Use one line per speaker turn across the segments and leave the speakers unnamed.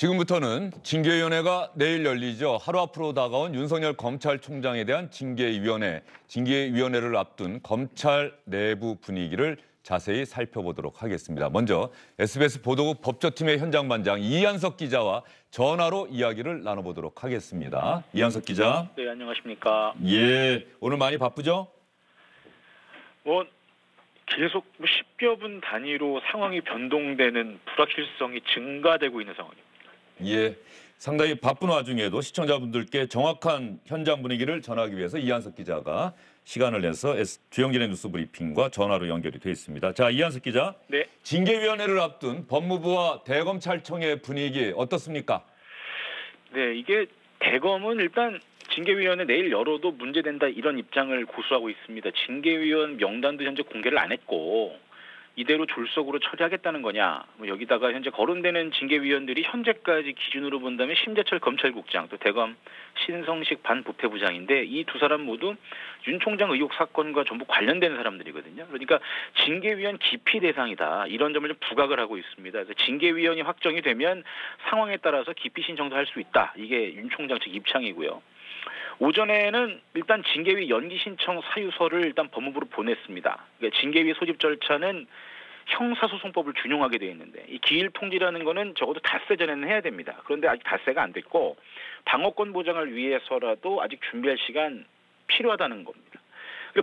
지금부터는 징계위원회가 내일 열리죠. 하루 앞으로 다가온 윤석열 검찰총장에 대한 징계위원회를 앞둔 검찰 내부 분위기를 자세히 살펴보도록 하겠습니다. 먼저 SBS 보도국 법조팀의 현장반장 이한석 기자와 전화로 이야기를 나눠보도록 하겠습니다. 이한석 기자.
네, 안녕하십니까.
예, 오늘 많이 바쁘죠?
계속 10여 분 단위로 상황이 변동되는 불확실성이 증가되고 있는 상황입니다.
예, 상당히 바쁜 와중에도 시청자분들께 정확한 현장 분위기를 전하기 위해서 이한석 기자가 시간을 내서 주영진의 뉴스 브리핑과 전화로 연결이 돼 있습니다. 자, 이한석 기자.
네.
징계위원회를 앞둔 법무부와 대검찰청의 분위기 어떻습니까?
네, 이게 대검은 일단 징계위원회 내일 열어도 문제된다 이런 입장을 고수하고 있습니다. 징계위원 명단도 현재 공개를 안 했고 이대로 졸속으로 처리하겠다는 거냐. 여기다가 현재 거론되는 징계위원들이 현재까지 기준으로 본다면 심재철 검찰국장 또 대검 신성식 반부패부장인데 이 두 사람 모두 윤 총장 의혹 사건과 전부 관련된 사람들이거든요. 그러니까 징계위원 기피 대상이다. 이런 점을 좀 부각을 하고 있습니다. 그래서 징계위원이 확정이 되면 상황에 따라서 기피 신청도 할 수 있다. 이게 윤 총장 측 입장이고요. 오전에는 일단 징계위 연기 신청 사유서를 일단 법무부로 보냈습니다. 그러니까 징계위 소집 절차는 형사소송법을 준용하게 되어 있는데 이 기일 통지라는 거는 적어도 닷새 전에는 해야 됩니다. 그런데 아직 닷새가 안 됐고 방어권 보장을 위해서라도 아직 준비할 시간 필요하다는 겁니다.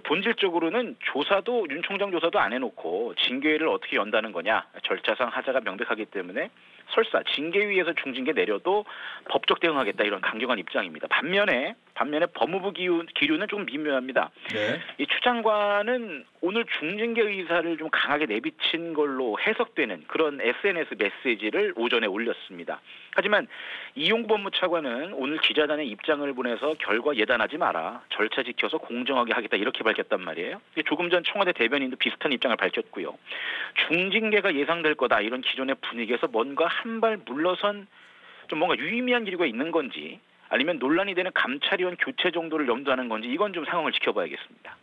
본질적으로는 조사도 윤 총장 조사도 안 해놓고 징계위를 어떻게 연다는 거냐. 절차상 하자가 명백하기 때문에 설사 징계위에서 중징계 내려도 법적 대응하겠다 이런 강경한 입장입니다. 반면에 법무부 기류는 조금 미묘합니다.
네.
이 추 장관은 오늘 중징계 의사를 좀 강하게 내비친 걸로 해석되는 그런 SNS 메시지를 오전에 올렸습니다. 하지만 이용구 법무차관은 오늘 기자단에 입장을 보내서 결과 예단하지 마라. 절차 지켜서 공정하게 하겠다 이렇게 밝혔단 말이에요. 조금 전 청와대 대변인도 비슷한 입장을 밝혔고요. 중징계가 예상될 거다 이런 기존의 분위기에서 뭔가 한 발 물러선 좀 뭔가 유의미한 기류가 있는 건지 아니면 논란이 되는 감찰위원 교체 정도를 염두하는 건지 이건 좀 상황을 지켜봐야겠습니다.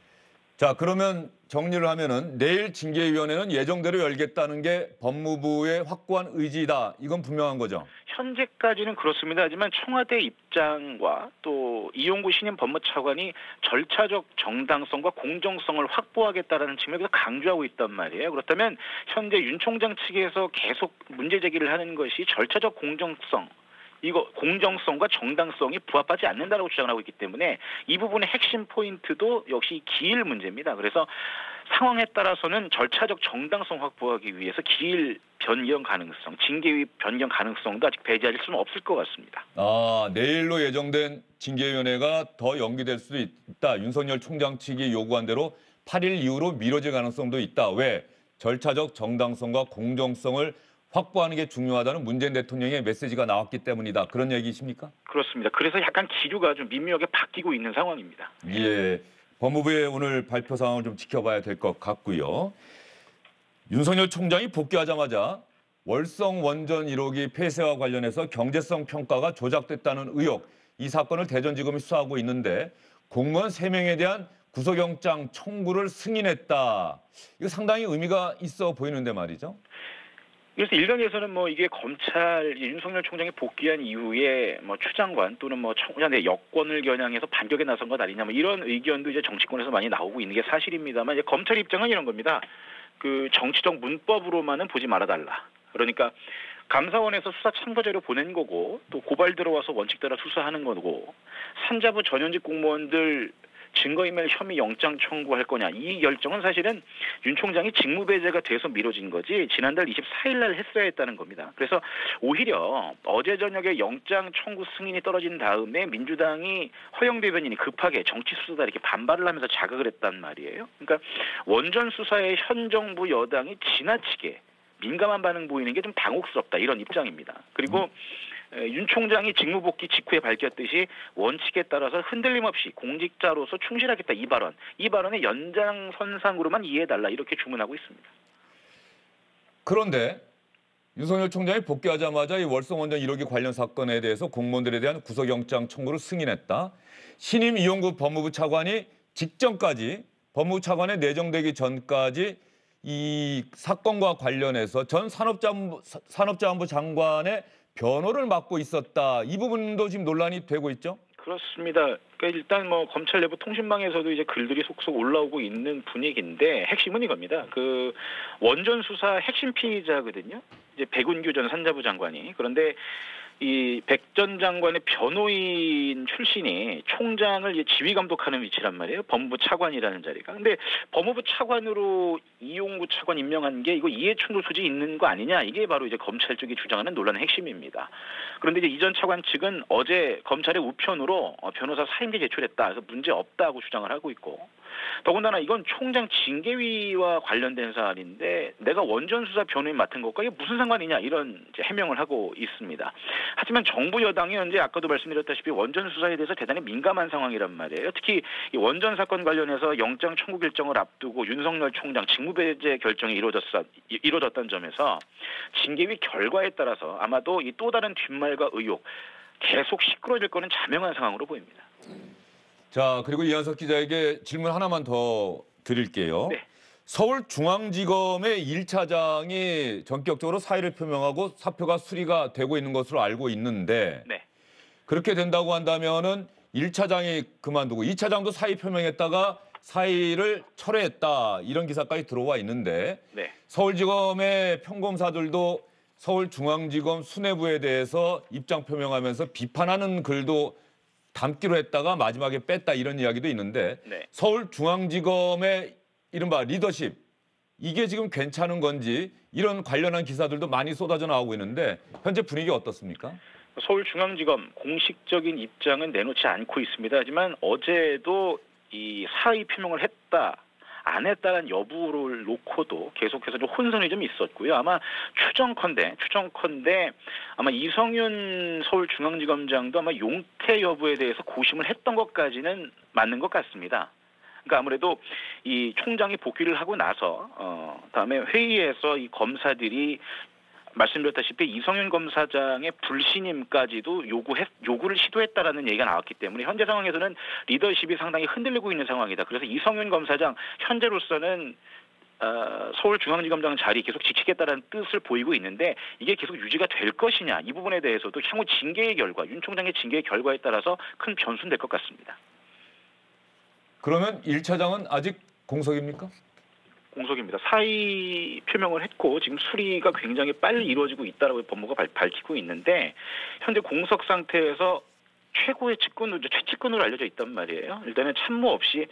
자, 그러면 정리를 하면은 내일 징계위원회는 예정대로 열겠다는 게 법무부의 확고한 의지다. 이건 분명한 거죠.
현재까지는 그렇습니다. 하지만 청와대 입장과 또 이용구 신임 법무차관이 절차적 정당성과 공정성을 확보하겠다라는 측면에서 강조하고 있단 말이에요. 그렇다면 현재 윤 총장 측에서 계속 문제 제기를 하는 것이 절차적 공정성과 정당성이 부합하지 않는다라고 주장을 하고 있기 때문에 이 부분의 핵심 포인트도 역시 기일 문제입니다. 그래서 상황에 따라서는 절차적 정당성 확보하기 위해서 기일 변경 가능성, 징계위 변경 가능성도 아직 배제할 수는 없을 것 같습니다.
내일로 예정된 징계위원회가 더 연기될 수도 있다. 윤석열 총장 측이 요구한 대로 8일 이후로 미뤄질 가능성도 있다. 왜? 절차적 정당성과 공정성을 확보하는 게 중요하다는 문재인 대통령의 메시지가 나왔기 때문이다. 그런 얘기이십니까?
그렇습니다. 그래서 약간 기류가 좀 미묘하게 바뀌고 있는 상황입니다.
예, 법무부의 오늘 발표 상황을 좀 지켜봐야 될 것 같고요. 윤석열 총장이 복귀하자마자 월성 원전 1호기 폐쇄와 관련해서 경제성 평가가 조작됐다는 의혹, 이 사건을 대전지검이 수사하고 있는데 공무원 3명에 대한 구속영장 청구를 승인했다. 이거 상당히 의미가 있어 보이는데 말이죠.
그래서 일각에서는 이게 윤석열 총장이 복귀한 이후에 추 장관 또는 청와대 여권을 겨냥해서 반격에 나선 것 아니냐 이런 의견도 이제 정치권에서 많이 나오고 있는 게 사실입니다만 이제 검찰 입장은 이런 겁니다. 그 정치적 문법으로만은 보지 말아달라. 그러니까 감사원에서 수사 참고 자료 보낸 거고 또 고발 들어와서 원칙 따라 수사하는 거고 산자부 전현직 공무원들 증거인멸 혐의 영장 청구할 거냐 이 결정은 사실은 윤 총장이 직무배제가 돼서 미뤄진 거지 지난달 24일 날 했어야 했다는 겁니다. 그래서 오히려 어제 저녁에 영장 청구 승인이 떨어진 다음에 민주당이 허영 대변인이 급하게 정치 수사다 이렇게 반발을 하면서 자극을 했단 말이에요. 그러니까 원전 수사에 현 정부 여당이 지나치게 민감한 반응 보이는 게 좀 당혹스럽다 이런 입장입니다. 그리고 윤 총장이 직무복귀 직후에 밝혔듯이 원칙에 따라서 흔들림 없이 공직자로서 충실하겠다 이 발언의 연장선상으로만 이해해달라 이렇게 주문하고 있습니다.
그런데 윤석열 총장이 복귀하자마자 이 월성원전 1호기 관련 사건에 대해서 공무원들에 대한 구속영장 청구를 승인했다. 신임 이용구 법무부 차관이 직전까지 법무부 차관에 내정되기 전까지 이 사건과 관련해서 전 산업자원부 장관의 변호를 맡고 있었다. 이 부분도 지금 논란이 되고 있죠?
그렇습니다. 그러니까 일단 뭐 검찰 내부 통신망에서도 이제 글들이 속속 올라오고 있는 분위기인데 핵심은 이겁니다. 그 원전 수사 핵심 피의자거든요. 이제 백운규 전 산자부 장관이. 그런데 이 백 전 장관의 변호인 출신이 총장을 이제 지휘 감독하는 위치란 말이에요. 법무부 차관이라는 자리가. 근데 법무부 차관으로 이용구 차관 임명한 게 이거 이해충돌 소지 있는 거 아니냐? 이게 바로 이제 검찰 쪽이 주장하는 논란의 핵심입니다. 그런데 이제 이 전 차관 측은 어제 검찰의 우편으로 변호사 사임제 제출했다. 그래서 문제 없다고 주장을 하고 있고. 더군다나 이건 총장 징계위와 관련된 사안인데 내가 원전 수사 변호인 맡은 것과 이게 무슨 상관이냐 이런 이제 해명을 하고 있습니다. 하지만 정부 여당이 현재 아까도 말씀드렸다시피 원전 수사에 대해서 대단히 민감한 상황이란 말이에요. 특히 이 원전 사건 관련해서 영장 청구 결정을 앞두고 윤석열 총장 직무배제 결정이 이루어졌던 점에서 징계위 결과에 따라서 아마도 이 또 다른 뒷말과 의혹 계속 시끄러질 거는 자명한 상황으로 보입니다.
자, 그리고 이한석 기자에게 질문 하나만 더 드릴게요.
네.
서울중앙지검의 1차장이 전격적으로 사의를 표명하고 사표가 수리가 되고 있는 것으로 알고 있는데
네.
그렇게 된다고 한다면은 1차장이 그만두고 2차장도 사의 표명했다가 사의를 철회했다 이런 기사까지 들어와 있는데
네.
서울지검의 평검사들도 서울중앙지검 수뇌부에 대해서 입장 표명하면서 비판하는 글도 담기로 했다가 마지막에 뺐다 이런 이야기도 있는데
네.
서울중앙지검의 이른바 리더십 이게 지금 괜찮은 건지 이런 관련한 기사들도 많이 쏟아져 나오고 있는데 현재 분위기 어떻습니까?
서울중앙지검 공식적인 입장은 내놓지 않고 있습니다. 하지만 어제도 이 사의 표명을 했다. 안 했다는 여부를 놓고도 계속해서 좀 혼선이 좀 있었고요. 아마 추정컨대 아마 이성윤 서울중앙지검장도 아마 용퇴 여부에 대해서 고심을 했던 것까지는 맞는 것 같습니다. 그러니까 아무래도 이 총장이 복귀를 하고 나서 다음에 회의에서 이 검사들이 말씀드렸다시피 이성윤 검사장의 불신임까지도 요구를 시도했다라는 얘기가 나왔기 때문에 현재 상황에서는 리더십이 상당히 흔들리고 있는 상황이다. 그래서 이성윤 검사장 현재로서는 서울중앙지검장 자리 계속 지키겠다라는 뜻을 보이고 있는데 이게 계속 유지가 될 것이냐 이 부분에 대해서도 향후 징계의 결과, 윤 총장의 징계의 결과에 따라서 큰 변수는 될 것 같습니다.
그러면 1차장은 아직 공석입니까?
공석입니다. 사의 표명을 했고 지금 수리가 굉장히 빨리 이루어지고 있다라고 법무부가 밝히고 있는데 현재 공석 상태에서 최고의 최측근으로 알려져 있단 말이에요. 일단은 참모 없이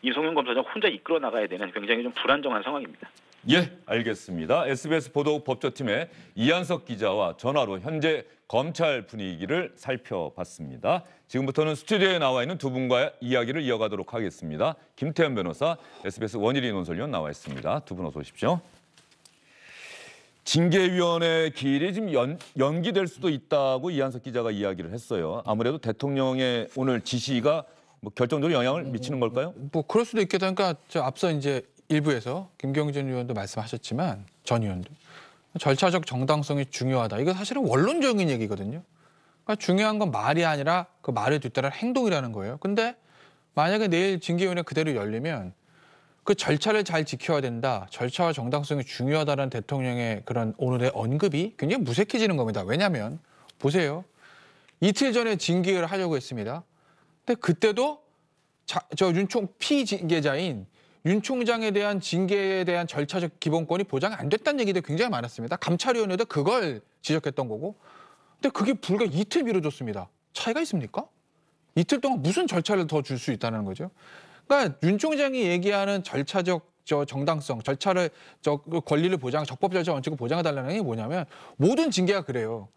이성윤 검사장 혼자 이끌어 나가야 되는 굉장히 좀 불안정한 상황입니다.
예, 알겠습니다. SBS 보도국 법조팀의 이한석 기자와 전화로 현재 검찰 분위기를 살펴봤습니다. 지금부터는 스튜디오에 나와 있는 두 분과 이야기를 이어가도록 하겠습니다. 김태현 변호사, SBS 원일이 논설위원 나와 있습니다. 두 분 어서 오십시오. 징계위원회 기일이 지금 연기될 수도 있다고 이한석 기자가 이야기를 했어요. 아무래도 대통령의 오늘 지시가 뭐 결정적으로 영향을 미치는 걸까요?
뭐 그럴 수도 있겠다. 그러니까 앞서 이제 일부에서 김경진 의원도 말씀하셨지만 전 의원도 절차적 정당성이 중요하다. 이거 사실은 원론적인 얘기거든요. 그러니까 중요한 건 말이 아니라 그 말에 뒤따른 행동이라는 거예요. 근데 만약에 내일 징계위원회 그대로 열리면 그 절차를 잘 지켜야 된다. 절차와 정당성이 중요하다는 대통령의 그런 오늘의 언급이 굉장히 무색해지는 겁니다. 왜냐하면 보세요. 이틀 전에 징계를 하려고 했습니다. 근데 그때도 피징계자인 윤 총장에 대한 징계에 대한 절차적 기본권이 보장이 안 됐다는 얘기도 굉장히 많았습니다. 감찰위원회도 그걸 지적했던 거고. 근데 그게 불과 이틀 미뤄졌습니다. 차이가 있습니까? 이틀 동안 무슨 절차를 더 줄 수 있다는 거죠. 그러니까 윤 총장이 얘기하는 절차적 정당성, 절차를 권리를 보장, 적법 절차 원칙을 보장해달라는 게 뭐냐면 모든 징계가 그래요.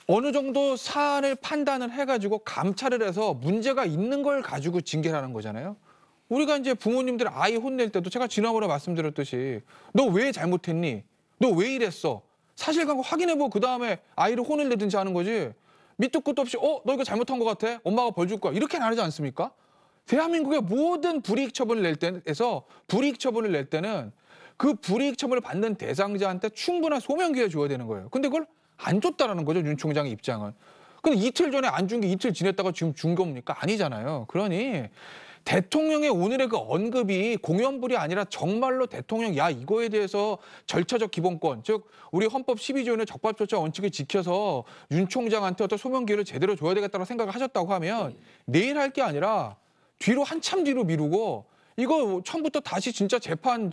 어느 정도 사안을 판단을 해가지고 감찰을 해서 문제가 있는 걸 가지고 징계를 하는 거잖아요. 우리가 이제 부모님들 아이 혼낼 때도 제가 지난번에 말씀드렸듯이 너 왜 잘못했니? 너 왜 이랬어? 사실관계 확인해보고 그다음에 아이를 혼을 내든지 하는 거지. 밑도 끝도 없이 너 이거 잘못한 것 같아? 엄마가 벌 줄 거야. 이렇게 안 하지 않습니까? 대한민국의 모든 불이익 처분을 낼 때는 그 불이익 처분을 받는 대상자한테 충분한 소명 기회 줘야 되는 거예요. 근데 그걸 안 줬다라는 거죠. 윤 총장의 입장은. 근데 이틀 전에 안 준 게 이틀 지냈다가 지금 준 겁니까? 아니잖아요. 그러니 대통령의 오늘의 그 언급이 공연불이 아니라 정말로 대통령 야 이거에 대해서 절차적 기본권 즉 우리 헌법 12조의 적법조차 원칙을 지켜서 윤 총장한테 어떤 소명 기회를 제대로 줘야 되겠다고 생각을 하셨다고 하면 내일 할 게 아니라 뒤로 한참 뒤로 미루고 이거 처음부터 다시 진짜 재판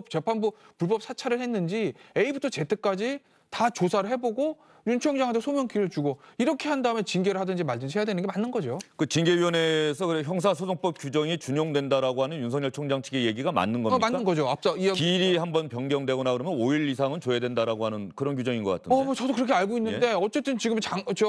재판부 불법 사찰을 했는지 A부터 Z까지 다 조사를 해보고 윤 총장한테 소명 기회를 주고 이렇게 한 다음에 징계를 하든지 말든지 해야 되는 게 맞는 거죠.
그 징계위원회에서 그래 형사소송법 규정이 준용된다라고 하는 윤석열 총장 측의 얘기가 맞는 겁니까?
맞는 거죠. 앞서
기일이 한번 변경되거나 그러면 5일 이상은 줘야 된다라고 하는 그런 규정인 것 같은데.
뭐 저도 그렇게 알고 있는데
예?
어쨌든 지금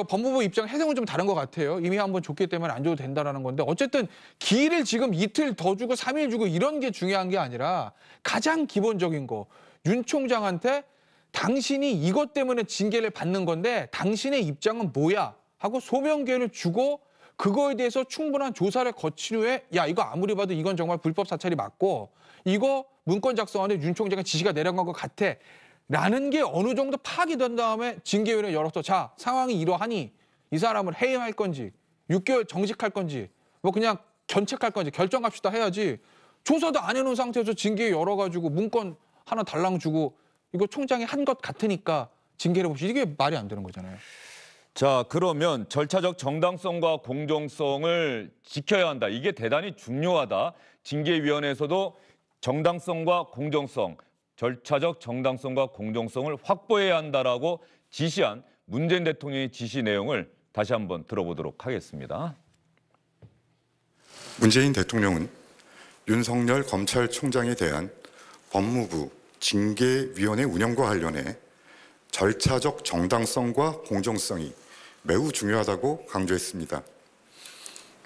법무부 입장 해석은 좀 다른 것 같아요. 이미 한번 줬기 때문에 안 줘도 된다라는 건데 어쨌든 기일을 지금 이틀 더 주고 3일 주고 이런 게 중요한 게 아니라 가장 기본적인 거 윤 총장한테 당신이 이것 때문에 징계를 받는 건데 당신의 입장은 뭐야 하고 소명 기회를 주고 그거에 대해서 충분한 조사를 거친 후에 야 이거 아무리 봐도 이건 정말 불법 사찰이 맞고 이거 문건 작성하는데 윤 총장의 지시가 내려간 것 같아 라는 게 어느 정도 파악이 된 다음에 징계위원회 열어서 자 상황이 이러하니 이 사람을 해임할 건지 6개월 정직할 건지 뭐 그냥 견책할 건지 결정합시다 해야지 조사도 안 해놓은 상태에서 징계위 열어가지고 문건 하나 달랑 주고 이거 총장이 한 것 같으니까 징계를 봅시다. 이게 말이 안 되는 거잖아요.
자, 그러면 절차적 정당성과 공정성을 지켜야 한다. 이게 대단히 중요하다. 징계위원회에서도 정당성과 공정성, 절차적 정당성과 공정성을 확보해야 한다라고 지시한 문재인 대통령의 지시 내용을 다시 한번 들어보도록 하겠습니다.
문재인 대통령은 윤석열 검찰총장에 대한 법무부 징계위원회 운영과 관련해 절차적 정당성과 공정성이 매우 중요하다고 강조했습니다.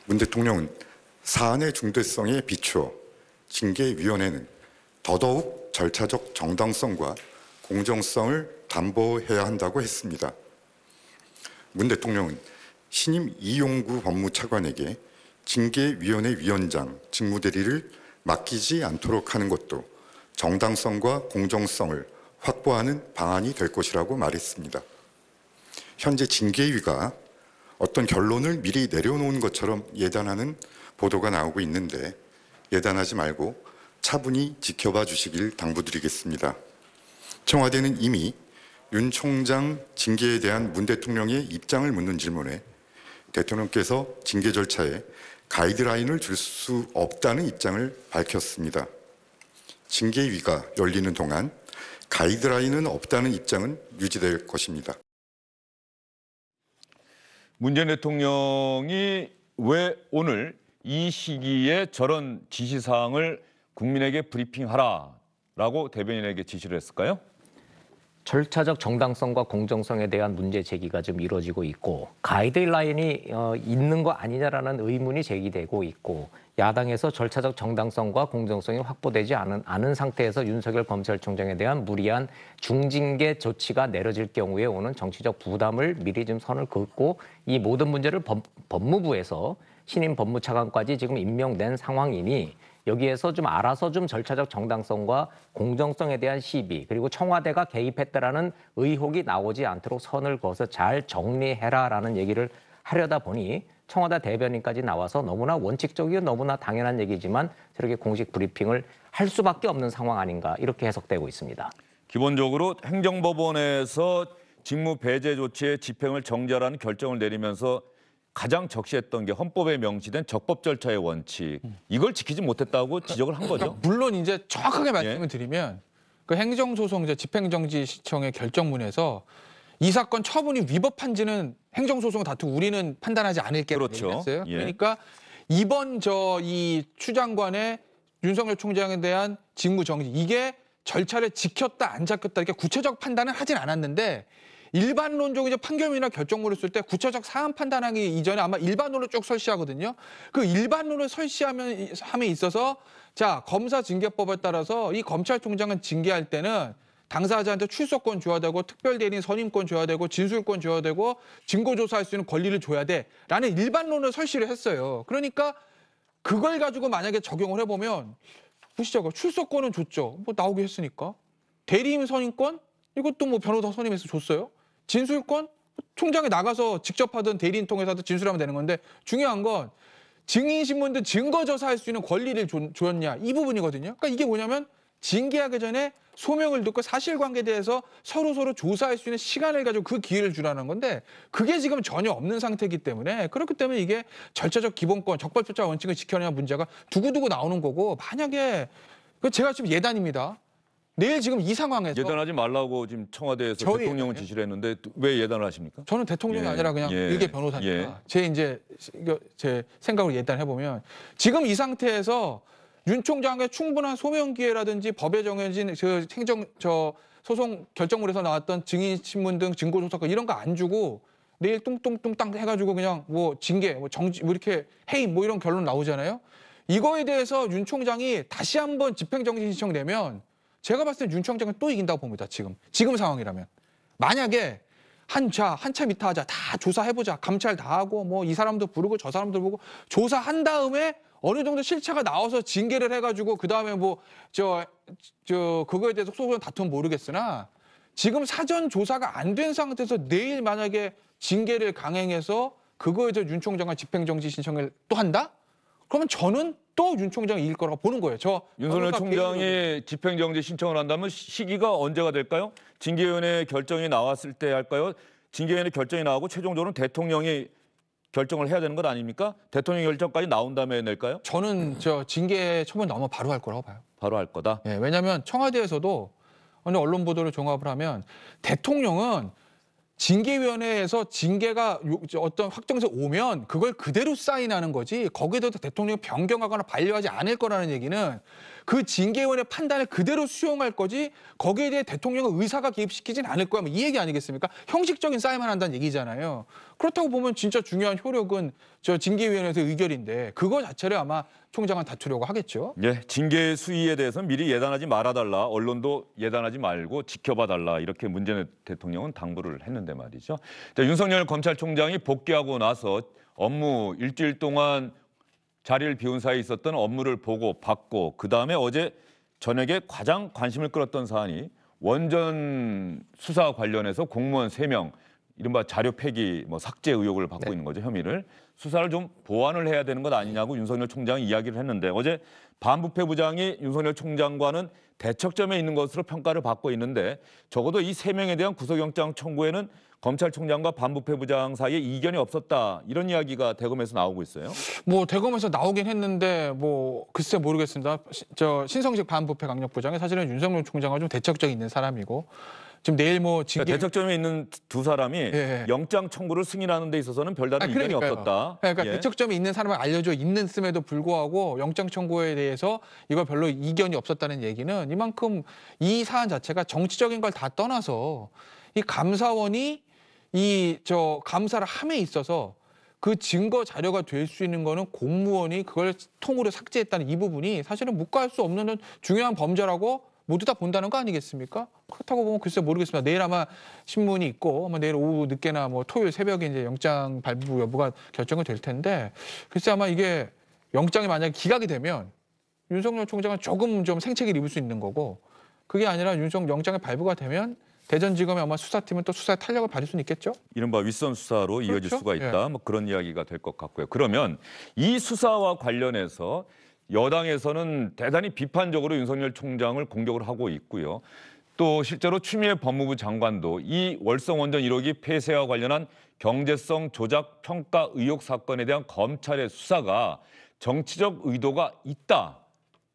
문 대통령은 사안의 중대성에 비추어 징계위원회는 더더욱 절차적 정당성과 공정성을 담보해야 한다고 했습니다. 문 대통령은 신임 이용구 법무차관에게 징계위원회 위원장 직무대리를 맡기지 않도록 하는 것도 정당성과 공정성을 확보하는 방안이 될 것이라고 말했습니다. 현재 징계위가 어떤 결론을 미리 내려놓은 것처럼 예단하는 보도가 나오고 있는데 예단하지 말고 차분히 지켜봐 주시길 당부드리겠습니다. 청와대는 이미 윤 총장 징계에 대한 문 대통령의 입장을 묻는 질문에 대통령께서 징계 절차에 가이드라인을 줄 수 없다는 입장을 밝혔습니다. 징계위가 열리는 동안 가이드라인은 없다는 입장은 유지될 것입니다.
문재인 대통령이 왜 오늘 이 시기에 저런 지시사항을 국민에게 브리핑하라라고 대변인에게 지시를 했을까요?
절차적 정당성과 공정성에 대한 문제 제기가 좀 이루어지고 있고 가이드라인이 있는 거 아니냐라는 의문이 제기되고 있고 야당에서 절차적 정당성과 공정성이 확보되지 않은 상태에서 윤석열 검찰총장에 대한 무리한 중징계 조치가 내려질 경우에 오는 정치적 부담을 미리 좀 선을 긋고 이 모든 문제를 법무부에서 신임 법무차관까지 지금 임명된 상황이니 여기에서 좀 알아서 좀 절차적 정당성과 공정성에 대한 시비 그리고 청와대가 개입했다라는 의혹이 나오지 않도록 선을 그어서 잘 정리해라라는 얘기를 하려다 보니 청와대 대변인까지 나와서 너무나 원칙적이고 너무나 당연한 얘기지만 저렇게 공식 브리핑을 할 수밖에 없는 상황 아닌가 이렇게 해석되고 있습니다.
기본적으로 행정법원에서 직무 배제 조치의 집행을 정지하라는 결정을 내리면서 가장 적시했던 게 헌법에 명시된 적법 절차의 원칙. 이걸 지키지 못했다고 지적을 한 거죠.
물론 이제 정확하게 말씀을 드리면 그 행정소송 집행정지시청의 결정문에서 이 사건 처분이 위법한지는 행정소송을 다투고 우리는 판단하지 않을게
그렇죠.
얘기했어요.
예.
그러니까 이번 이 추 장관의 윤석열 총장에 대한 직무정지 이게 절차를 지켰다 안 지켰다 이렇게 구체적 판단은 하진 않았는데 일반론적으로 이제 판결문이나 결정문을 쓸 때 구체적 사안 판단하기 이전에 아마 일반론을 쭉 설치하거든요. 그 일반론을 설치함에 있어서 자 검사 징계법에 따라서 이 검찰총장은 징계할 때는 당사자한테 출석권 줘야 되고 특별대리인 선임권 줘야 되고 진술권 줘야 되고 증거조사할 수 있는 권리를 줘야 돼라는 일반론을 설치를 했어요. 그러니까 그걸 가지고 만약에 적용을 해보면 보시죠. 출석권은 줬죠. 뭐 나오게 했으니까. 대리인 선임권? 이것도 뭐 변호사 선임해서 줬어요. 진술권? 총장이 나가서 직접 하든 대리인 통해서 하든 진술하면 되는 건데 중요한 건 증인신문도 증거조사할 수 있는 권리를 줬냐 이 부분이거든요. 그러니까 이게 뭐냐면 징계하기 전에 소명을 듣고 사실관계에 대해서 서로 조사할 수 있는 시간을 가지고 그 기회를 주라는 건데 그게 지금 전혀 없는 상태이기 때문에 그렇기 때문에 이게 절차적 기본권, 적법조차 원칙을 지켜내는 문제가 두고두고 나오는 거고 만약에 제가 지금 예단입니다. 내일 지금 이 상황에서
예단하지 말라고 지금 청와대에서 대통령은
예단이요?
지시를 했는데 왜 예단을 하십니까?
저는 대통령이
예,
아니라 그냥
예,
일개 변호사니까
예.
제 생각으로 예단해 보면 지금 이 상태에서 윤 총장의 충분한 소명 기회라든지 법에 정해진 그 소송 결정물에서 나왔던 증인 신문 등 증거 조사권 이런 거 안 주고 내일 뚱뚱뚱땅 해가지고 그냥 뭐 징계, 뭐 정지, 뭐 이렇게 해임 뭐 이런 결론 나오잖아요. 이거에 대해서 윤 총장이 다시 한번 집행정지 신청내면 제가 봤을 때 윤 총장은 또 이긴다고 봅니다. 지금 상황이라면 만약에 한참 이따 하자, 다 조사해보자, 감찰 다 하고 뭐 이 사람도 부르고 저 사람도 부르고 조사한 다음에 어느 정도 실체가 나와서 징계를 해가지고 그 다음에 뭐 그거에 대해서 소송 다투면 모르겠으나 지금 사전 조사가 안 된 상태에서 내일 만약에 징계를 강행해서 그거에 대해서 윤 총장과 집행정지 신청을 또 한다? 그러면 저는 또 윤 총장이 이길 거라고 보는 거예요.
윤석열 총장이 집행정지 신청을 한다면 시기가 언제가 될까요? 징계위원회 결정이 나왔을 때 할까요? 징계위원회 결정이 나오고 최종적으로는 대통령이 결정을 해야 되는 것 아닙니까? 대통령 결정까지 나온 다음에 낼까요?
저는 징계 처분 나오면 바로 할 거라고 봐요.
바로 할 거다.
예, 왜냐하면 청와대에서도 오늘 언론 보도를 종합을 하면 대통령은 징계위원회에서 징계가 어떤 확정서 오면 그걸 그대로 사인하는 거지 거기에 대해서 대통령이 변경하거나 반려하지 않을 거라는 얘기는 그 징계위원회 판단을 그대로 수용할 거지 거기에 대해 대통령의 의사가 개입시키진 않을 거야. 이 얘기 아니겠습니까? 형식적인 사인만 한다는 얘기잖아요. 그렇다고 보면 진짜 중요한 효력은 징계위원회에서의 의결인데 그거 자체를 아마 총장은 다투려고 하겠죠.
예, 징계 수위에 대해서는 미리 예단하지 말아달라. 언론도 예단하지 말고 지켜봐달라. 이렇게 문재인 대통령은 당부를 했는데 말이죠. 자, 윤석열 검찰총장이 복귀하고 나서 업무 일주일 동안 자리를 비운 사이에 있었던 업무를 보고 받고 그다음에 어제 저녁에 가장 관심을 끌었던 사안이 원전 수사 관련해서 공무원 3명 이른바 자료 폐기 삭제 의혹을 받고 있는 거죠. 혐의를. 수사를 좀 보완을 해야 되는 것 아니냐고 윤석열 총장이 이야기를 했는데 어제 반부패 부장이 윤석열 총장과는 대척점에 있는 것으로 평가를 받고 있는데 적어도 이 3명에 대한 구속영장 청구에는 검찰총장과 반부패 부장 사이에 이견이 없었다. 이런 이야기가 대검에서 나오고 있어요.
대검에서 나오긴 했는데 글쎄 모르겠습니다. 신성식 반부패 강력부장이 사실은 윤석열 총장과 좀 대척점이 있는 사람이고 지금 내일 징계
대척점에 있는 두 사람이 영장 청구를 승인하는 데 있어서는 별다른 이견이 없었다.
그러니까 대척점에 있는 사람을 알려져 있음에도 불구하고 영장 청구에 대해서 이거 별로 이견이 없었다는 얘기는 이만큼 이 사안 자체가 정치적인 걸 다 떠나서 이 감사원이 감사를 함에 있어서 그 증거 자료가 될 수 있는 거는 공무원이 그걸 통으로 삭제했다는 이 부분이 사실은 묵과할 수 없는 중요한 범죄라고 모두 다 본다는 거 아니겠습니까? 그렇다고 보면 글쎄 모르겠습니다. 내일 아마 신문이 있고 내일 오후 늦게나 토요일 새벽에 이제 영장 발부 여부가 결정이 될 텐데 글쎄 아마 이게 영장이 만약에 기각이 되면 윤석열 총장은 조금 좀 생채기를 입을 수 있는 거고 그게 아니라 영장이 발부가 되면 대전지검의 아마 수사팀은 또 수사에 탄력을 받을 수는 있겠죠.
이른바 윗선 수사로 이어질
그렇죠?
수가 있다. 그런 이야기가 될 것 같고요. 그러면 이 수사와 관련해서 여당에서는 대단히 비판적으로 윤석열 총장을 공격을 하고 있고요. 또 실제로 추미애 법무부 장관도 이 월성원전 1호기 폐쇄와 관련한 경제성 조작 평가 의혹 사건에 대한 검찰의 수사가 정치적 의도가 있다.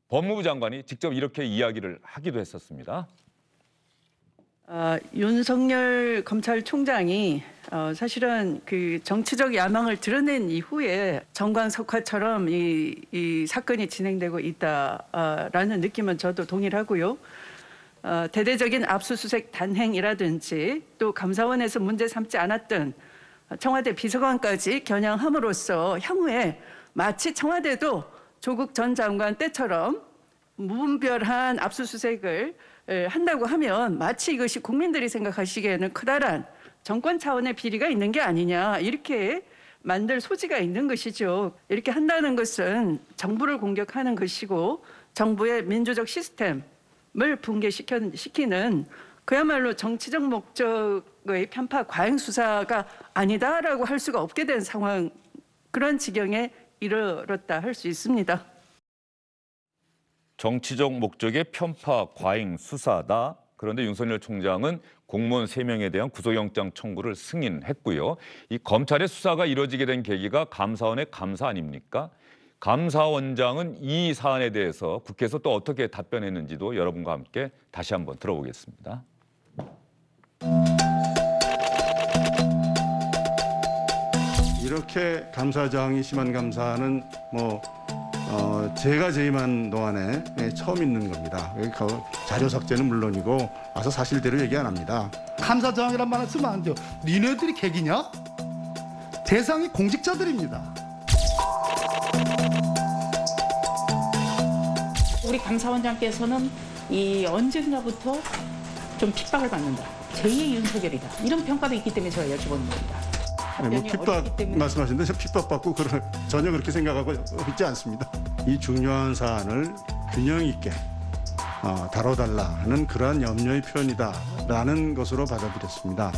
법무부 장관이 직접 이렇게 이야기를 하기도 했었습니다.
윤석열 검찰총장이 사실은 그 정치적 야망을 드러낸 이후에 정광석화처럼 이 사건이 진행되고 있다라는 느낌은 저도 동일하고요. 대대적인 압수수색 단행이라든지 또 감사원에서 문제 삼지 않았던 청와대 비서관까지 겨냥함으로써 향후에 마치 청와대도 조국 전 장관 때처럼 무분별한 압수수색을 한다고 하면 마치 이것이 국민들이 생각하시기에는 커다란 정권 차원의 비리가 있는 게 아니냐 이렇게 만들 소지가 있는 것이죠. 이렇게 한다는 것은 정부를 공격하는 것이고 정부의 민주적 시스템을 붕괴시키는 그야말로 정치적 목적의 편파 과잉 수사가 아니다라고 할 수가 없게 된 상황 그런 지경에 이르렀다 할 수 있습니다.
정치적 목적의 편파, 과잉, 수사다. 그런데 윤석열 총장은 공무원 3명에 대한 구속영장 청구를 승인했고요. 이 검찰의 수사가 이뤄지게 된 계기가 감사원의 감사 아닙니까? 감사원장은 이 사안에 대해서 국회에서 또 어떻게 답변했는지도 여러분과 함께 다시 한번 들어보겠습니다.
이렇게 감사장이 심한 감사는 제가 재임한 동안에 처음 있는 겁니다. 자료 삭제는 물론이고 와서 사실대로 얘기 안 합니다.
감사장이란 말을 쓰면 안 돼요. 니네들이 객이냐? 대상이 공직자들입니다.
우리 감사원장께서는 이 언젠가부터 좀 핍박을 받는다. 제2의 윤석열이다. 이런 평가도 있기 때문에 제가 여쭤보는 겁니다.
핍박 말씀하시는데 저 핍박받고 전혀 그렇게 생각하고 있지 않습니다. 이 중요한 사안을 균형 있게 다뤄달라 하는 그러한 염려의 표현이다라는 것으로 받아들였습니다.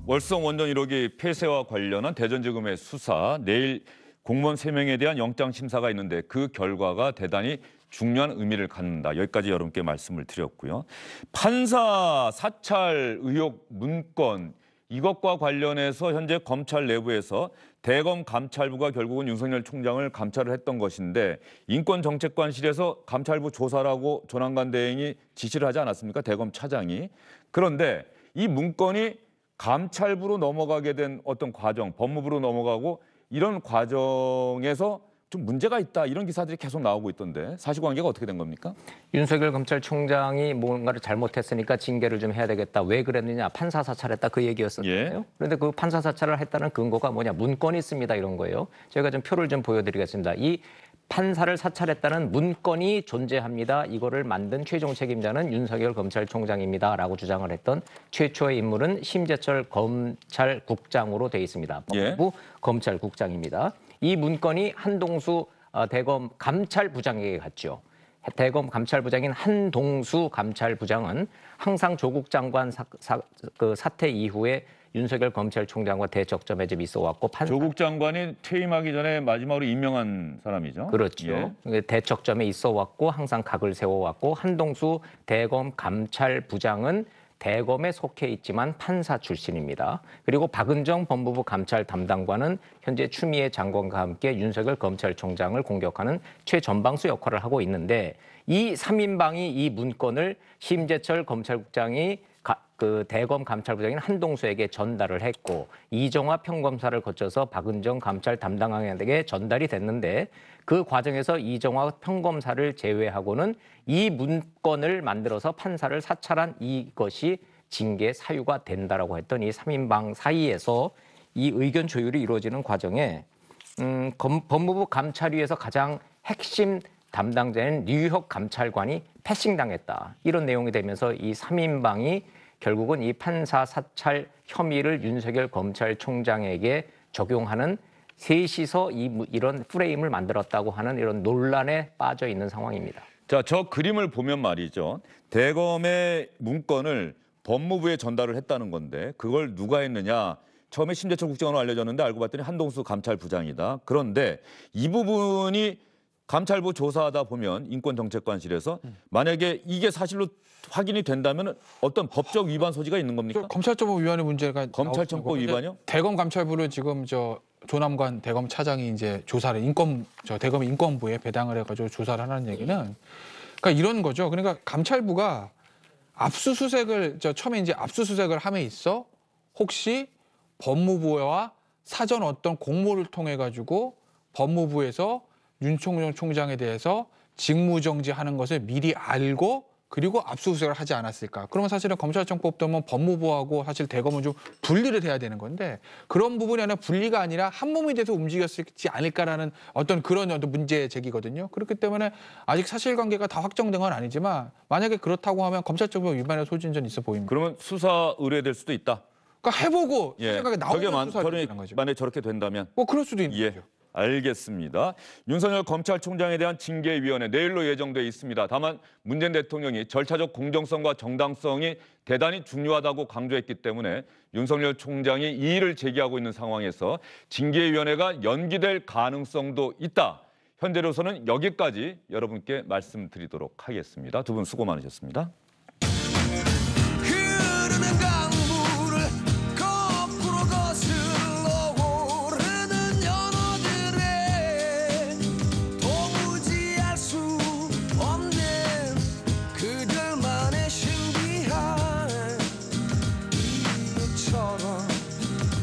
월성 원전 1호기 폐쇄와 관련한 대전지검의 수사, 내일 공무원 3명에 대한 영장 심사가 있는데 그 결과가 대단히 중요한 의미를 갖는다. 여기까지 여러분께 말씀을 드렸고요. 판사 사찰 의혹 문건 이것과 관련해서 현재 검찰 내부에서 대검 감찰부가 결국은 윤석열 총장을 감찰을 했던 것인데 인권정책관실에서 감찰부 조사라고 조남관 대행이 지시를 하지 않았습니까? 대검 차장이. 그런데 이 문건이 감찰부로 넘어가게 된 어떤 과정, 법무부로 넘어가고 이런 과정에서 좀 문제가 있다 이런 기사들이 계속 나오고 있던데 사실관계가 어떻게 된 겁니까?
윤석열 검찰총장이 뭔가를 잘못했으니까 징계를 좀 해야 되겠다. 왜 그랬느냐? 판사 사찰했다 그 얘기였었잖아요.
예.
그런데 그 판사 사찰을 했다는 근거가 뭐냐? 문건이 있습니다 이런 거예요. 저희가 좀 표를 좀 보여드리겠습니다. 이 판사를 사찰했다는 문건이 존재합니다. 이거를 만든 최종 책임자는 윤석열 검찰총장입니다라고 주장을 했던 최초의 인물은 심재철 검찰국장으로 돼 있습니다. 법무부 검찰국장입니다. 이 문건이 한동수 대검 감찰부장에게 갔죠. 대검 감찰부장인 한동수 감찰부장은 항상 조국 장관 그 사태 이후에 윤석열 검찰총장과 대척점에 좀 있어왔고
조국 장관이 퇴임하기 전에 마지막으로 임명한 사람이죠.
그렇죠.
예.
대척점에 있어왔고 항상 각을 세워왔고 한동수 대검 감찰부장은 대검에 속해 있지만 판사 출신입니다. 그리고 박은정 법무부 감찰 담당관은 현재 추미애 장관과 함께 윤석열 검찰총장을 공격하는 최전방수 역할을 하고 있는데 이 3인방이 이 문건을 심재철 검찰국장이 그 대검 감찰부장인 한동수에게 전달을 했고 이정화 평검사를 거쳐서 박은정 감찰 담당관에게 전달이 됐는데 그 과정에서 이정화 평검사를 제외하고는 이 문건을 만들어서 판사를 사찰한 이것이 징계 사유가 된다라고 했던 이 3인방 사이에서 이 의견 조율이 이루어지는 과정에 법무부 감찰위에서 가장 핵심 담당자인 류혁 감찰관이 패싱당했다. 이런 내용이 되면서 이 3인방이 결국은 이 판사 사찰 혐의를 윤석열 검찰총장에게 적용하는 셋이서 이런 프레임을 만들었다고 하는 이런 논란에 빠져 있는 상황입니다.
자, 저 그림을 보면 말이죠. 대검의 문건을 법무부에 전달을 했다는 건데 그걸 누가 했느냐. 처음에 심재철 국장으로 알려졌는데 알고 봤더니 한동수 감찰부장이다. 그런데 이 부분이 감찰부 조사하다 보면 인권정책관실에서 만약에 이게 사실로 확인이 된다면 어떤 법적 위반 소지가 있는 겁니까?
검찰청법 위반의 문제가
검찰청법 위반이요?
대검 감찰부를 지금 조남관 대검 차장이 이제 조사를 대검 인권부에 배당을 해가지고 조사를 하는 얘기는 그러니까 이런 거죠. 그러니까 감찰부가 압수수색을 처음에 이제 압수수색을 함에 있어 혹시 법무부와 사전 어떤 공모를 통해 가지고 법무부에서 윤총장 총장에 대해서 직무정지하는 것을 미리 알고 그리고 압수수색을 하지 않았을까. 그러면 사실은 검찰청법 때문에 법무부하고 사실 대검은 좀 분리를 해야 되는 건데 그런 부분이 아니라 분리가 아니라 한 몸이 돼서 움직였지 않을까라는 어떤 그런 문제 제기거든요. 그렇기 때문에 아직 사실관계가 다 확정된 건 아니지만 만약에 그렇다고 하면 검찰청법 위반의 소지는 좀 있어 보입니다.
그러면 수사 의뢰될 수도 있다.
그러니까 해보고
예.
생각에 나오는 수사를
만약에 저렇게 된다면
뭐 그럴 수도 있는 거죠.
알겠습니다. 윤석열 검찰총장에 대한 징계위원회 내일로 예정돼 있습니다. 다만 문재인 대통령이 절차적 공정성과 정당성이 대단히 중요하다고 강조했기 때문에 윤석열 총장이 이의를 제기하고 있는 상황에서 징계위원회가 연기될 가능성도 있다. 현재로서는 여기까지 여러분께 말씀드리도록 하겠습니다. 두 분 수고 많으셨습니다.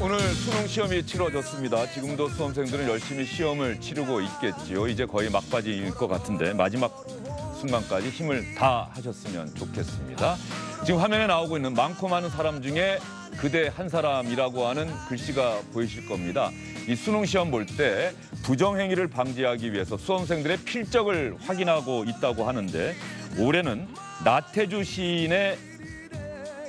오늘 수능 시험이 치러졌습니다. 지금도 수험생들은 열심히 시험을 치르고 있겠지요. 이제 거의 막바지일 것 같은데 마지막 순간까지 힘을 다 하셨으면 좋겠습니다. 지금 화면에 나오고 있는 많고 많은 사람 중에 그대 한 사람이라고 하는 글씨가 보이실 겁니다. 이 수능 시험 볼 때 부정행위를 방지하기 위해서 수험생들의 필적을 확인하고 있다고 하는데 올해는 나태주 시인의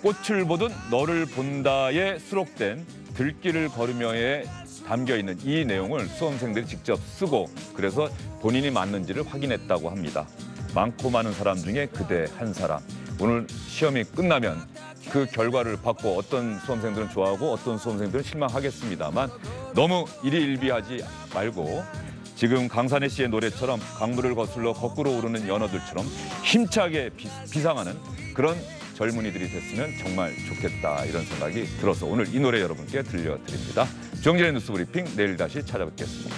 꽃을 보듯 너를 본다에 수록된 들길을 걸으며에 담겨있는 이 내용을 수험생들이 직접 쓰고 그래서 본인이 맞는지를 확인했다고 합니다. 많고 많은 사람 중에 그대 한 사람. 오늘 시험이 끝나면 그 결과를 받고 어떤 수험생들은 좋아하고 어떤 수험생들은 실망하겠습니다만 너무 일희일비하지 말고 지금 강산혜 씨의 노래처럼 강물을 거슬러 거꾸로 오르는 연어들처럼 힘차게 비상하는 그런 젊은이들이 됐으면 정말 좋겠다 이런 생각이 들어서 오늘 이 노래 여러분께 들려드립니다. 정진의 뉴스 브리핑 내일 다시 찾아뵙겠습니다.